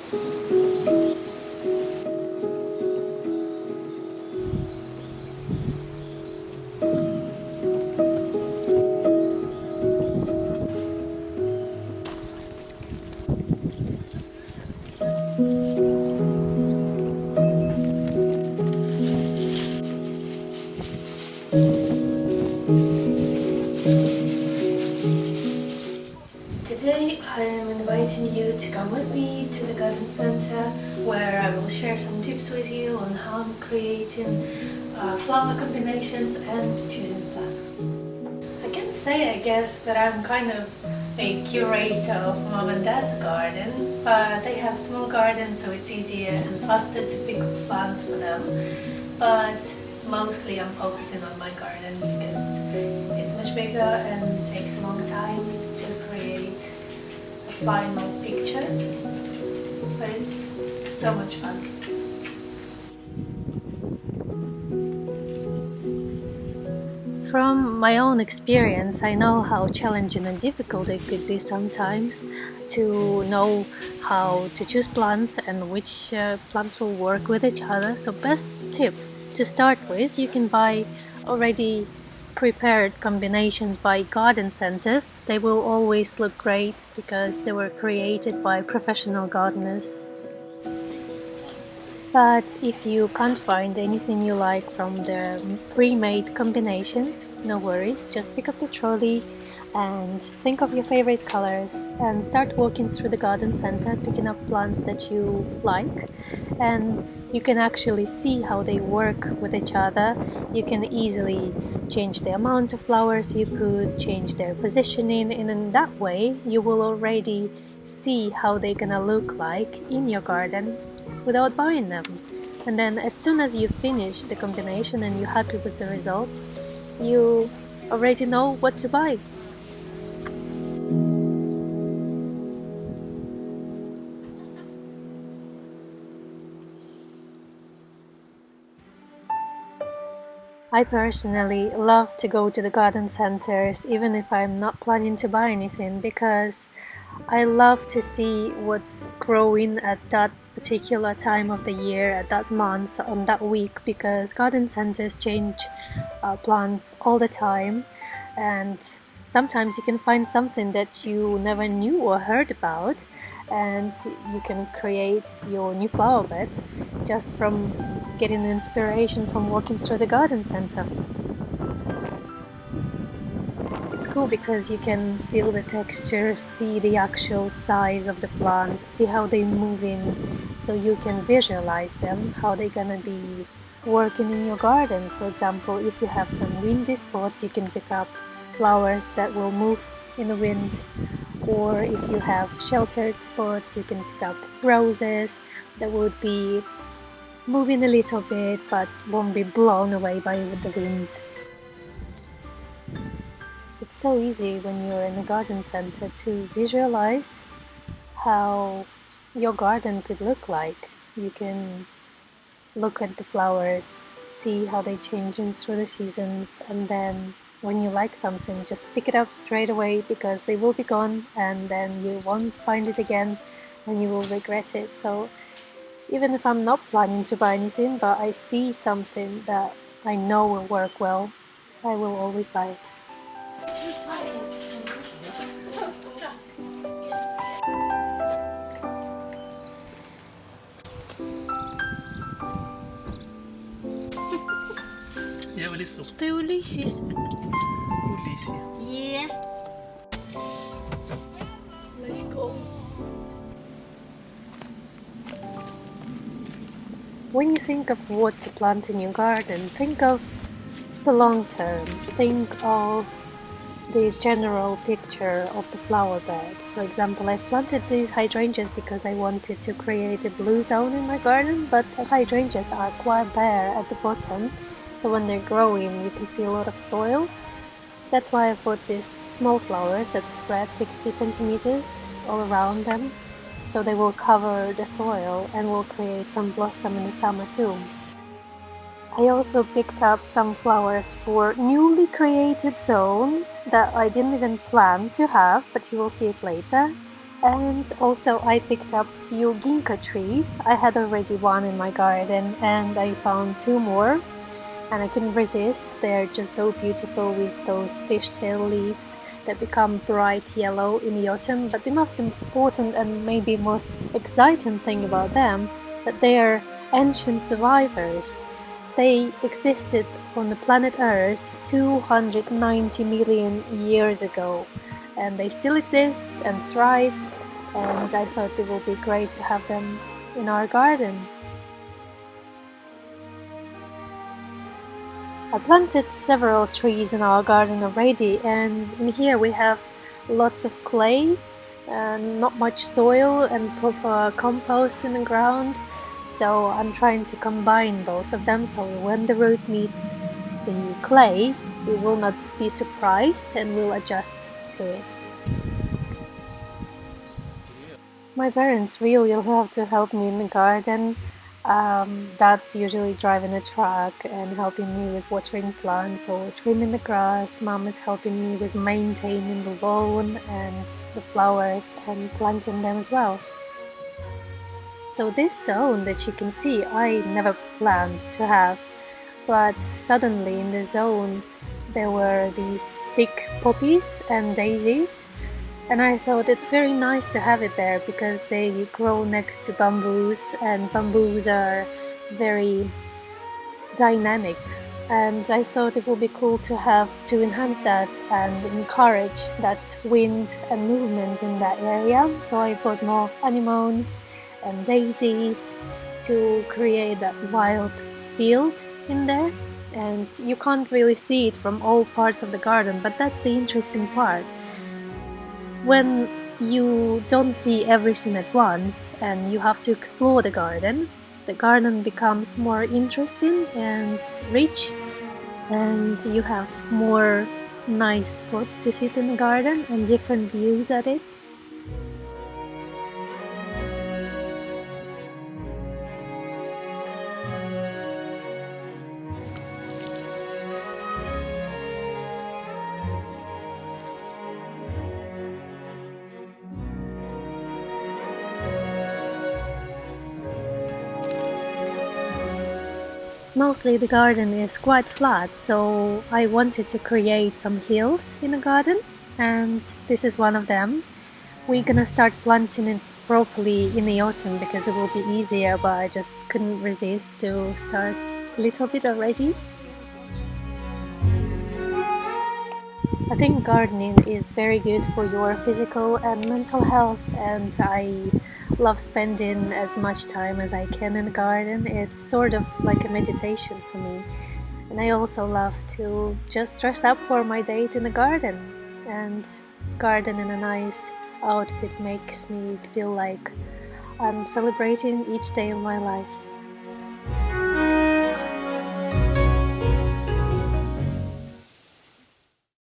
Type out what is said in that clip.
Today I am inviting you to come with me to the garden center where I will share some tips with you on how I'm creating flower combinations and choosing plants. I can say, I guess, that I'm kind of a curator of mom and dad's garden, but they have small gardens, so it's easier and faster to pick up plants for them. But mostly I'm focusing on my garden because it's much bigger and takes a long time to create a final picture, but it's so much fun. From my own experience, I know how challenging and difficult it could be sometimes to know how to choose plants and which plants will work with each other. So best tip to start with, you can buy already prepared combinations by garden centers. They will always look great because they were created by professional gardeners. But if you can't find anything you like from the pre-made combinations, no worries, just pick up the trolley and think of your favorite colors and start walking through the garden center, picking up plants that you like, and you can actually see how they work with each other. You can easily change the amount of flowers you put, change their positioning, and in that way you will already see how they're gonna look like in your garden without buying them. And then as soon as you finish the combination and you're happy with the result, you already know what to buy. I personally love to go to the garden centers even if I'm not planning to buy anything, because I love to see what's growing at that particular time of the year, at that month, on that week, because garden centers change plants all the time, and sometimes you can find something that you never knew or heard about, and you can create your new flower beds just from getting inspiration from walking through the garden center. It's cool because you can feel the texture, see the actual size of the plants, see how they're moving, so you can visualize them, how they're gonna be working in your garden. For example, if you have some windy spots, you can pick up flowers that will move in the wind, or if you have sheltered spots, you can pick up roses that would be moving a little bit but won't be blown away by the wind. It's so easy when you're in a garden center to visualize how your garden could look like. You can look at the flowers, see how they change through the seasons, and then when you like something, just pick it up straight away because they will be gone and then you won't find it again and you will regret it. So even if I'm not planning to buy anything, but I see something that I know will work well, I will always buy it. Я в лесу. Ти у лісі? У лісі. Yeah. Let's go. When you think of what to plant in your garden, think of the long term. Think of the general picture of the flower bed. For example, I've planted these hydrangeas because I wanted to create a blue zone in my garden, but the hydrangeas are quite bare at the bottom, so when they're growing you can see a lot of soil. That's why I bought these small flowers that spread 60 centimeters all around them, so they will cover the soil and will create some blossom in the summer too. I also picked up some flowers for newly created zone that I didn't even plan to have, but you will see it later. And also I picked up few ginkgo trees. I had already one in my garden and I found two more, and I couldn't resist. They're just so beautiful with those fishtail leaves that become bright yellow in the autumn. But the most important and maybe most exciting thing about them, that they are ancient survivors. They existed on the planet Earth 290 million years ago, and they still exist and thrive, and I thought it would be great to have them in our garden. I planted several trees in our garden already, and in here we have lots of clay and not much soil and proper compost in the ground. So I'm trying to combine both of them, so when the root meets the clay, we will not be surprised and will adjust to it. My parents really love to help me in the garden. Dad's usually driving a truck and helping me with watering plants or trimming the grass. Mom is helping me with maintaining the lawn and the flowers and planting them as well. So this zone that you can see, I never planned to have, but suddenly in the zone there were these big poppies and daisies, and I thought it's very nice to have it there because they grow next to bamboos, and bamboos are very dynamic, and I thought it would be cool to enhance that and encourage that wind and movement in that area. So I bought more anemones and daisies to create that wild field in there, and you can't really see it from all parts of the garden, but that's the interesting part. When you don't see everything at once and you have to explore the garden becomes more interesting and rich, and you have more nice spots to sit in the garden and different views at it. Mostly the garden is quite flat, so I wanted to create some hills in the garden, and this is one of them. We're gonna start planting it properly in the autumn because it will be easier, but I just couldn't resist to start a little bit already. I think gardening is very good for your physical and mental health, and I love spending as much time as I can in the garden. It's sort of like a meditation for me. And I also love to just dress up for my date in the garden, and garden in a nice outfit makes me feel like I'm celebrating each day of my life.